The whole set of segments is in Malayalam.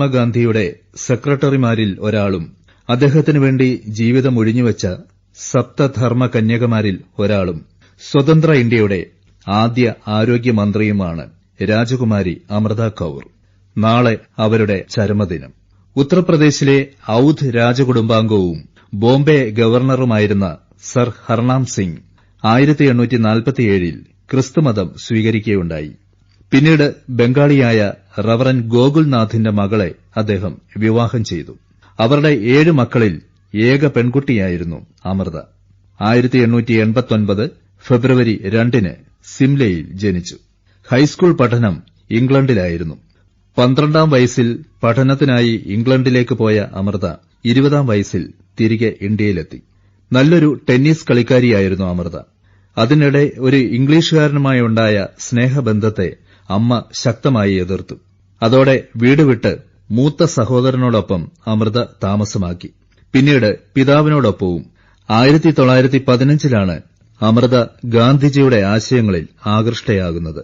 മഹാത്മാഗാന്ധിയുടെ സെക്രട്ടറിമാരിൽ ഒരാളും അദ്ദേഹത്തിനു വേണ്ടി ജീവിതം ഒഴിഞ്ഞുവച്ച സപ്തധർമ്മ കന്യകമാരിൽ ഒരാളും സ്വതന്ത്ര ഇന്ത്യയുടെ ആദ്യ ആരോഗ്യമന്ത്രിയുമാണ് രാജകുമാരി അമൃത കൌർ. നാളെ അവരുടെ ചരമദിനം. ഉത്തർപ്രദേശിലെ ഔധ് രാജകുടുംബാംഗവും ബോംബെ ഗവർണറുമായിരുന്ന സർ ഹർനാം സിംഗ് 1847 ക്രിസ്തുമതം സ്വീകരിക്കുകയുണ്ടായി. പിന്നീട് ബംഗാളിയായ റവറൻ ഗോകുൽനാഥിന്റെ മകളെ അദ്ദേഹം വിവാഹം ചെയ്തു. അവരുടെ 7 മക്കളിൽ ഏക പെൺകുട്ടിയായിരുന്നു അമൃത. 1889 ഫെബ്രുവരി 2 സിംലയിൽ ജനിച്ചു. ഹൈസ്കൂൾ പഠനം ഇംഗ്ലണ്ടിലായിരുന്നു. 12ാം വയസ്സിൽ പഠനത്തിനായി ഇംഗ്ലണ്ടിലേക്ക് പോയ അമൃത 20ാം വയസ്സിൽ തിരികെ ഇന്ത്യയിലെത്തി. നല്ലൊരു ടെന്നീസ് കളിക്കാരിയായിരുന്നു അമൃത. അതിനിടെ ഒരു ഇംഗ്ലീഷുകാരനുമായുണ്ടായ സ്നേഹബന്ധത്തെ അമ്മ ശക്തമായി എതിർത്തു. അതോടെ വീട് വിട്ട് മൂത്ത സഹോദരനോടൊപ്പം അമൃത താമസമാക്കി. പിന്നീട് പിതാവിനോടൊപ്പവും. 1915 അമൃത ഗാന്ധിജിയുടെ ആശയങ്ങളിൽ ആകൃഷ്ടയാകുന്നത്.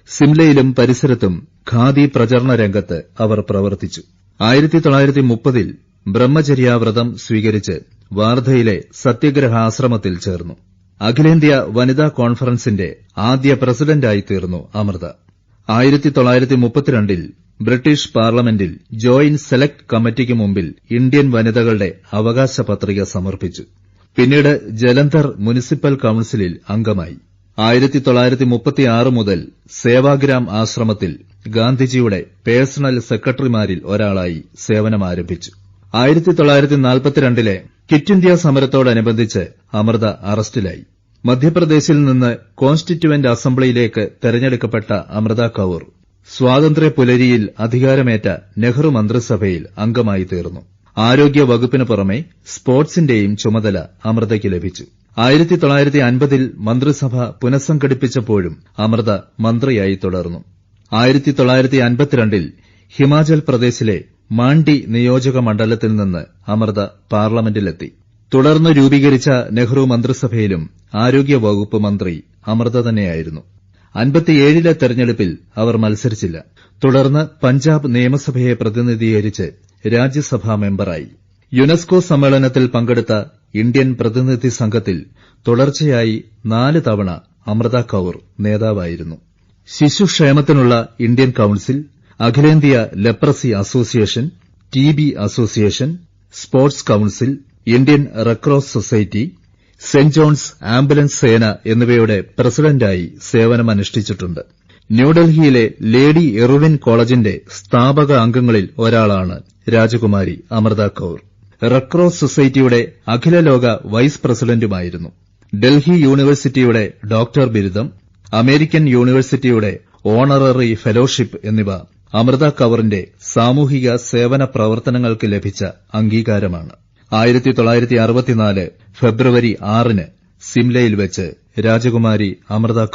സിംലയിലും പരിസരത്തും ഖാദി പ്രചരണ രംഗത്ത് അവർ പ്രവർത്തിച്ചു. 1930 ബ്രഹ്മചര്യാവ്രതം സ്വീകരിച്ച് വാർധയിലെ സത്യഗ്രഹാശ്രമത്തിൽ ചേർന്നു. അഖിലേന്ത്യാ വനിതാ കോൺഫറൻസിന്റെ ആദ്യ പ്രസിഡന്റായിത്തീർന്നു അമൃത. 1932 ബ്രിട്ടീഷ് പാർലമെന്റിൽ ജോയിന്റ് സെലക്ട് കമ്മിറ്റിക്ക് മുമ്പിൽ ഇന്ത്യൻ വനിതകളുടെ അവകാശ പത്രിക സമർപ്പിച്ചു. പിന്നീട് ജലന്ധർ മുനിസിപ്പൽ കൌൺസിലിൽ അംഗമായി. 1936 മുതൽ സേവാഗ്രാം ആശ്രമത്തിൽ ഗാന്ധിജിയുടെ പേഴ്സണൽ സെക്രട്ടറിമാരിൽ ഒരാളായി സേവനമാരംഭിച്ചു. 1942 ക്വിറ്റ് ഇന്ത്യ സമരത്തോടനുബന്ധിച്ച് അമൃത അറസ്റ്റിലായി. മധ്യപ്രദേശിൽ നിന്ന് കോൺസ്റ്റിറ്റ്യുവന്റ് അസംബ്ലിയിലേക്ക് തെരഞ്ഞെടുക്കപ്പെട്ട അമൃത കൌർ സ്വാതന്ത്ര്യ പുലരിയിൽ അധികാരമേറ്റ നെഹ്റു മന്ത്രിസഭയിൽ അംഗമായി തീർന്നു. ആരോഗ്യ വകുപ്പിന് പുറമെ സ്പോർട്സിന്റെയും ചുമതല അമൃതയ്ക്ക് ലഭിച്ചു. 1950 മന്ത്രിസഭ പുനഃസംഘടിപ്പിച്ചപ്പോഴും അമൃത മന്ത്രിയായി തുടർന്നു. 1952 ഹിമാചൽ പ്രദേശിലെ മാണ്ഡി നിയോജക മണ്ഡലത്തിൽ നിന്ന് അമൃത പാർലമെന്റിലെത്തി. തുടർന്ന് രൂപീകരിച്ച നെഹ്റു മന്ത്രിസഭയിലും ആരോഗ്യ വകുപ്പ് മന്ത്രി അമൃത തന്നെയായിരുന്നു. 57 തെരഞ്ഞെടുപ്പിൽ അവർ മത്സരിച്ചില്ല. തുടർന്ന് പഞ്ചാബ് നിയമസഭയെ പ്രതിനിധീകരിച്ച് രാജ്യസഭാ മെമ്പറായി. യുനെസ്കോ സമ്മേളനത്തിൽ പങ്കെടുത്ത ഇന്ത്യൻ പ്രതിനിധി സംഘത്തിൽ തുടർച്ചയായി 4 തവണ അമൃത കൌർ നേതാവായിരുന്നു. ശിശുക്ഷേമത്തിനുള്ള ഇന്ത്യൻ കൌൺസിൽ, അഖിലേന്ത്യാ leprosy association, TB association, sports council, Indian Red Cross society, Saint John's ambulance സേന എന്നിവയുടെ പ്രസിഡന്റായി സേവനമനുഷ്ഠിച്ചിട്ടുണ്ട്. ന്യൂഡൽഹിയിലെ ലേഡി എറുവിൻ കോളേജിന്റെ സ്ഥാപക അംഗങ്ങളിൽ ഒരാളാണ് രാജകുമാരി അമൃത കൌർ. റെഡ് ക്രോസ് സൊസൈറ്റിയുടെ അഖില ലോക വൈസ് പ്രസിഡന്റുമായിരുന്നു. ഡൽഹി യൂണിവേഴ്സിറ്റിയുടെ ഡോക്ടർ ബിരുദം, അമേരിക്കൻ യൂണിവേഴ്സിറ്റിയുടെ ഓണററി ഫെലോഷിപ്പ് എന്നിവ അമൃത കൌറിന്റെ സാമൂഹിക സേവന പ്രവർത്തനങ്ങൾക്ക് ലഭിച്ച അംഗീകാരമാണ്. 1964 ഫെബ്രുവരി 6 സിംലയിൽ വെച്ച് രാജകുമാരി അമൃത കൌർ